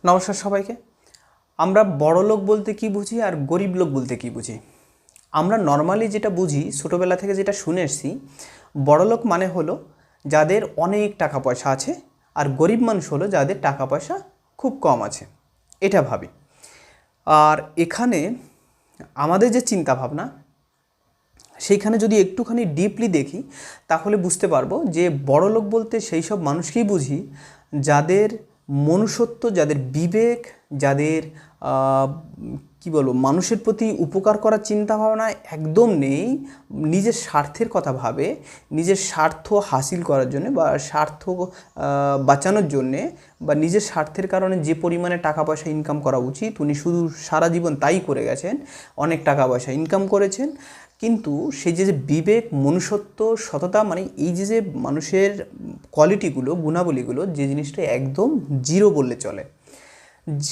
নমস্কার সবাইকে। আমরা বড়লোক বলতে কি বুঝি আর গরিব লোক বলতে কি বুঝি? আমরা নর্মালি যেটা বুঝি, ছোটোবেলা থেকে যেটা শুনে এসেছি, বড়লোক মানে হলো যাদের অনেক টাকা পয়সা আছে, আর গরিব মানুষ হলো যাদের টাকা পয়সা খুব কম আছে, এটা ভাবি। আর এখানে আমাদের যে চিন্তা ভাবনা, সেইখানে যদি একটুখানি ডিপলি দেখি তাহলে বুঝতে পারবো যে বড়লোক বলতে সেই সব মানুষকেই বুঝি যাদের মনুষ্যত্ব, যাদের বিবেক, যাদের কি বলবো, মানুষের প্রতি উপকার করার চিন্তা ভাবনা একদম নেই। নিজের স্বার্থের কথা ভাবে, নিজের স্বার্থ হাসিল করার জন্য বা স্বার্থ বাঁচানোর জন্যে বা নিজের স্বার্থের কারণে যে পরিমাণে টাকা পয়সা ইনকাম করা উচিত উনি শুধু সারা জীবন তাই করে গেছেন, অনেক টাকা পয়সা ইনকাম করেছেন। কিন্তু সেই যে বিবেক, মনুষ্যত্ব, সততা, মানে এই যে মানুষের কোয়ালিটিগুলো, গুণাবলীগুলো, যে জিনিসটা একদম জিরো বললে চলে।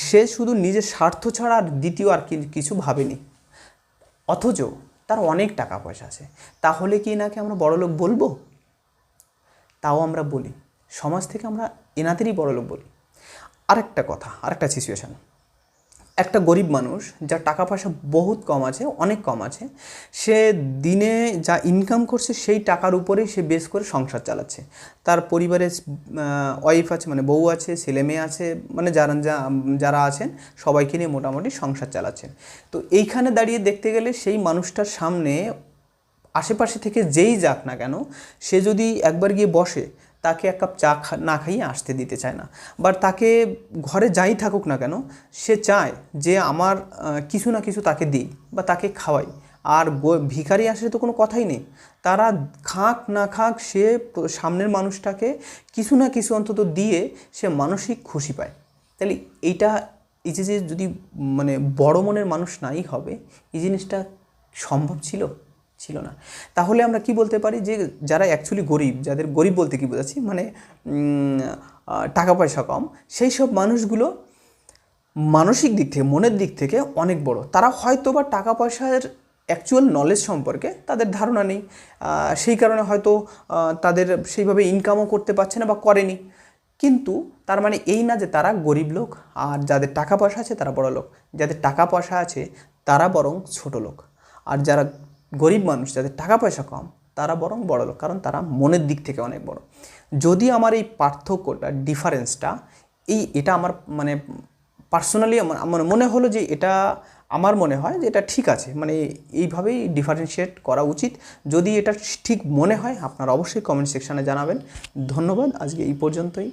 সে শুধু নিজের স্বার্থ ছাড়া আর দ্বিতীয় আর কিছু ভাবেনি, অথচ তার অনেক টাকা পয়সা আছে। তাহলে কি নাকি আমরা বড়লোক বলবো? তাও আমরা বলি, সমাজ থেকে আমরা এনাদেরই বড়লোক বলি। আরেকটা কথা, আরেকটা সিচুয়েশান, একটা গরিব মানুষ যার টাকা পয়সা বহুত কম আছে, অনেক কম আছে, সে দিনে যা ইনকাম করছে সেই টাকার উপরেই সে বেস করে সংসার চালাচ্ছে। তার পরিবারে ওয়াইফ আছে, মানে বউ আছে, ছেলে মেয়ে আছে, মানে যারা আছেন সবাইকে নিয়ে মোটামুটি সংসার চালাচ্ছেন। তো এইখানে দাঁড়িয়ে দেখতে গেলে সেই মানুষটার সামনে আশেপাশে থেকে যেই যাক না কেন, সে যদি একবার গিয়ে বসে, তাকে এক কাপ চা না খাইয়ে আসতে দিতে চায় না। বা তাকে ঘরে যাই থাকুক না কেন, সে চায় যে আমার কিছু না কিছু তাকে দিই বা তাকে খাওয়াই। আর ভিখারি আসলে তো কোনো কথাই নেই, তারা খাক না খাক সে সামনের মানুষটাকে কিছু না কিছু অন্তত দিয়ে সে মানসিক খুশি পায়। তাহলে এইটা, এই যে যদি মানে বড় মনের মানুষ নাই হবে, এই জিনিসটা সম্ভব ছিল? ছিল না। তাহলে আমরা কি বলতে পারি যে যারা অ্যাকচুয়ালি গরিব, যাদের গরিব বলতে কি বোঝাচ্ছি, মানে টাকা পয়সা কম, সেই সব মানুষগুলো মানসিক দিক থেকে, মনের দিক থেকে অনেক বড়। তারা হয়তো বা টাকা পয়সার অ্যাকচুয়াল নলেজ সম্পর্কে তাদের ধারণা নেই, সেই কারণে হয়তো তাদের সেইভাবে ইনকামও করতে পারছে না বা করেনি। কিন্তু তার মানে এই না যে তারা গরিব লোক আর যাদের টাকা পয়সা আছে তারা বড় লোক। যাদের টাকা পয়সা আছে তারা বরং ছোট লোক, আর যারা গরিব মানুষ, যাদের টাকা পয়সা কম, তারা বরং বড় লোক, কারণ তারা মনের দিক থেকে অনেক বড়। যদি আমার এই পার্থক্যটা, ডিফারেন্সটা, এটা আমার মানে পার্সোনালি আমার মনে হলো যে এটা, আমার মনে হয় যে এটা ঠিক আছে, মানে এইভাবেই ডিফারেন্সিয়েট করা উচিত। যদি এটা ঠিক মনে হয় আপনারা অবশ্যই কমেন্ট সেকশানে জানাবেন। ধন্যবাদ, আজকে এই পর্যন্তই।